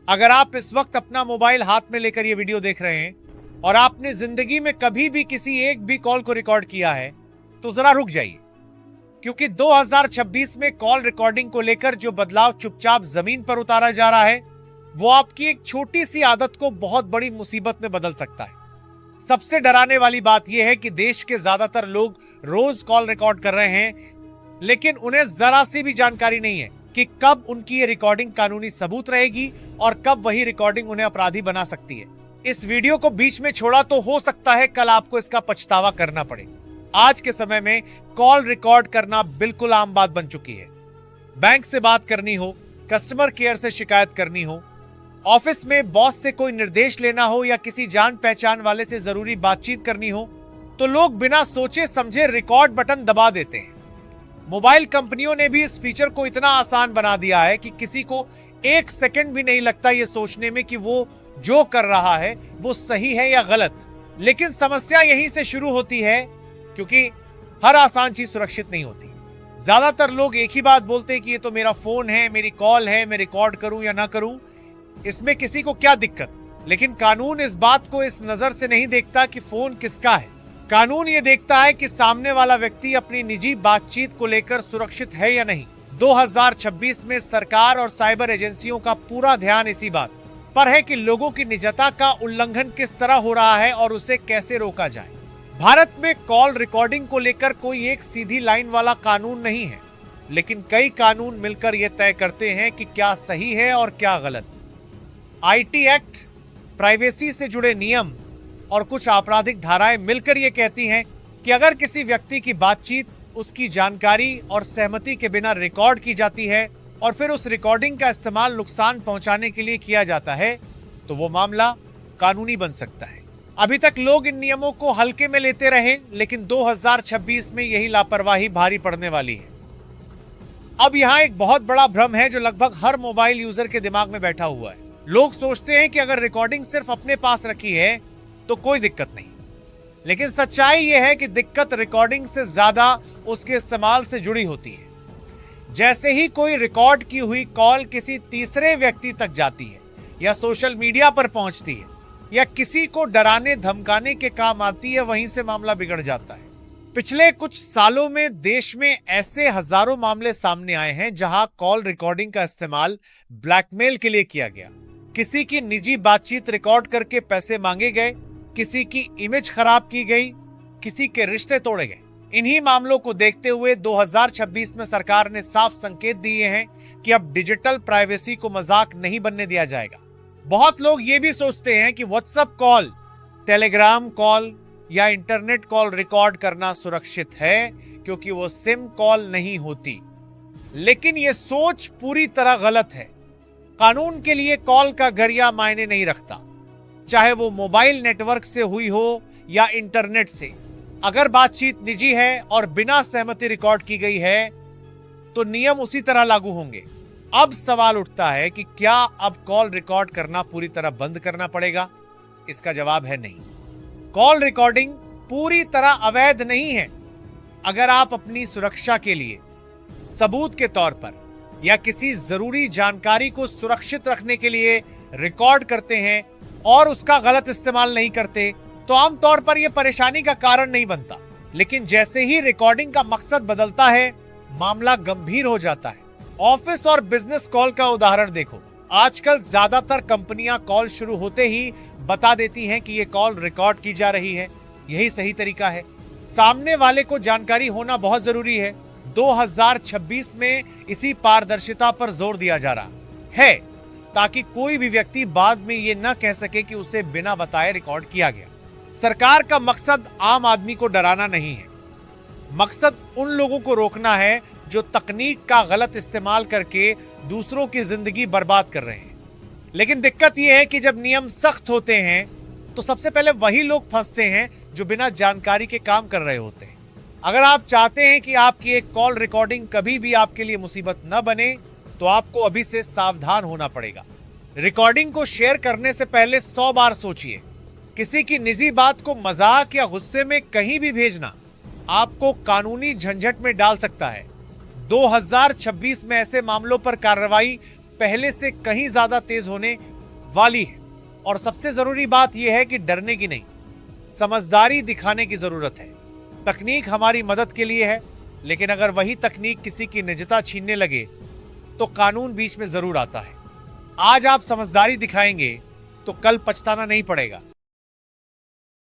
अगर आप इस वक्त अपना मोबाइल हाथ में लेकर ये वीडियो देख रहे हैं और आपने जिंदगी में कभी भी किसी एक भी कॉल को रिकॉर्ड किया है तो जरा रुक जाइए, क्योंकि 2026 में कॉल रिकॉर्डिंग को लेकर जो बदलाव चुपचाप जमीन पर उतारा जा रहा है वो आपकी एक छोटी सी आदत को बहुत बड़ी मुसीबत में बदल सकता है। सबसे डराने वाली बात यह है कि देश के ज्यादातर लोग रोज कॉल रिकॉर्ड कर रहे हैं, लेकिन उन्हें जरा सी भी जानकारी नहीं है कि कब उनकी ये रिकॉर्डिंग कानूनी सबूत रहेगी और कब वही रिकॉर्डिंग उन्हें अपराधी बना सकती है। इस वीडियो को बीच में छोड़ा तो हो सकता है कल आपको इसका पछतावा करना पड़े। आज के समय में कॉल रिकॉर्ड करना बिल्कुल आम बात बन चुकी है। बैंक से बात करनी हो, कस्टमर केयर से शिकायत करनी हो, ऑफिस में बॉस से कोई निर्देश लेना हो या किसी जान पहचान वाले से जरूरी बातचीत करनी हो तो लोग बिना सोचे समझे रिकॉर्ड बटन दबा देते हैं। मोबाइल कंपनियों ने भी इस फीचर को इतना आसान बना दिया है कि किसी को एक सेकंड भी नहीं लगता ये सोचने में कि वो जो कर रहा है वो सही है या गलत। लेकिन समस्या यहीं से शुरू होती है, क्योंकि हर आसान चीज सुरक्षित नहीं होती। ज्यादातर लोग एक ही बात बोलते हैं कि ये तो मेरा फोन है, मेरी कॉल है, मैं रिकॉर्ड करूं या ना करूं, इसमें किसी को क्या दिक्कत। लेकिन कानून इस बात को इस नजर से नहीं देखता कि फोन किसका है। कानून ये देखता है कि सामने वाला व्यक्ति अपनी निजी बातचीत को लेकर सुरक्षित है या नहीं। 2026 में सरकार और साइबर एजेंसियों का पूरा ध्यान इसी बात पर है कि लोगों की निजता का उल्लंघन किस तरह हो रहा है और उसे कैसे रोका जाए। भारत में कॉल रिकॉर्डिंग को लेकर कोई एक सीधी लाइन वाला कानून नहीं है, लेकिन कई कानून मिलकर यह तय करते हैं कि क्या सही है और क्या गलत। आईटी एक्ट, प्राइवेसी से जुड़े नियम और कुछ आपराधिक धाराएं मिलकर ये कहती हैं कि अगर किसी व्यक्ति की बातचीत उसकी जानकारी और सहमति के बिना रिकॉर्ड की जाती है और फिर उस रिकॉर्डिंग का इस्तेमाल नुकसान पहुंचाने के लिए किया जाता है तो वो मामला कानूनी बन सकता है। अभी तक लोग इन नियमों को हल्के में लेते रहे, लेकिन 2026 में यही लापरवाही भारी पड़ने वाली है। अब यहाँ एक बहुत बड़ा भ्रम है जो लगभग हर मोबाइल यूजर के दिमाग में बैठा हुआ है। लोग सोचते हैं कि अगर रिकॉर्डिंग सिर्फ अपने पास रखी है तो कोई दिक्कत नहीं, लेकिन सच्चाई यह है कि दिक्कत रिकॉर्डिंग से ज्यादा उसके इस्तेमाल से जुड़ी होती है। जैसे ही कोई रिकॉर्ड की हुई कॉल किसी तीसरे व्यक्ति तक जाती है या सोशल मीडिया पर पहुंचती है या किसी को डराने धमकाने के काम आती है, वहीं से मामला बिगड़ जाता है। पिछले कुछ सालों में देश में ऐसे हजारों मामले सामने आए हैं जहां कॉल रिकॉर्डिंग का इस्तेमाल ब्लैकमेल के लिए किया गया। किसी की निजी बातचीत रिकॉर्ड करके पैसे मांगे गए, किसी की इमेज खराब की गई, किसी के रिश्ते तोड़े गए। इन्हीं मामलों को देखते हुए 2026 में सरकार ने साफ संकेत दिए हैं कि अब डिजिटल प्राइवेसी को मजाक नहीं बनने दिया जाएगा। बहुत लोग ये भी सोचते हैं कि व्हाट्सएप कॉल, टेलीग्राम कॉल या इंटरनेट कॉल रिकॉर्ड करना सुरक्षित है क्योंकि वो सिम कॉल नहीं होती, लेकिन ये सोच पूरी तरह गलत है। कानून के लिए कॉल का गरिया मायने नहीं रखता, चाहे वो मोबाइल नेटवर्क से हुई हो या इंटरनेट से। अगर बातचीत निजी है और बिना सहमति रिकॉर्ड की गई है तो नियम उसी तरह लागू होंगे। अब सवाल उठता है कि क्या अब कॉल रिकॉर्ड करना पूरी तरह बंद करना पड़ेगा? इसका जवाब है नहीं। कॉल रिकॉर्डिंग पूरी तरह अवैध नहीं है। अगर आप अपनी सुरक्षा के लिए, सबूत के तौर पर या किसी जरूरी जानकारी को सुरक्षित रखने के लिए रिकॉर्ड करते हैं और उसका गलत इस्तेमाल नहीं करते तो आमतौर पर यह परेशानी का कारण नहीं बनता। लेकिन जैसे ही रिकॉर्डिंग का मकसद बदलता है, मामला गंभीर हो जाता है। ऑफिस और बिजनेस कॉल का उदाहरण देखो। आजकल ज्यादातर कंपनियां कॉल शुरू होते ही बता देती हैं कि ये कॉल रिकॉर्ड की जा रही है। यही सही तरीका है। सामने वाले को जानकारी होना बहुत जरूरी है। 2026 में इसी पारदर्शिता पर जोर दिया जा रहा है ताकि कोई भी व्यक्ति बाद में ये न कह सके कि उसे बिना बताए रिकॉर्ड किया गया। सरकार का मकसद आम आदमी को डराना नहीं है। मकसद उन लोगों को रोकना है जो तकनीक का गलत इस्तेमाल करके दूसरों की जिंदगी बर्बाद कर रहे हैं। लेकिन दिक्कत यह है कि जब नियम सख्त होते हैं तो सबसे पहले वही लोग फंसते हैं जो बिना जानकारी के काम कर रहे होते हैं। अगर आप चाहते हैं कि आपकी एक कॉल रिकॉर्डिंग कभी भी आपके लिए मुसीबत न बने तो आपको अभी से सावधान होना पड़ेगा। रिकॉर्डिंग को शेयर करने से पहले 100 बार सोचिए। किसी की निजी बात को मजाक या गुस्से में कहीं भी भेजना आपको कानूनी झंझट में डाल सकता है। 2026 में ऐसे मामलों पर कार्रवाई पहले से कहीं ज्यादा तेज होने वाली है। और सबसे जरूरी बात यह है कि डरने की नहीं, समझदारी दिखाने की जरूरत है। तकनीक हमारी मदद के लिए है, लेकिन अगर वही तकनीक किसी की निजता छीनने लगे तो कानून बीच में जरूर आता है। आज आप समझदारी दिखाएंगे तो कल पछताना नहीं पड़ेगा।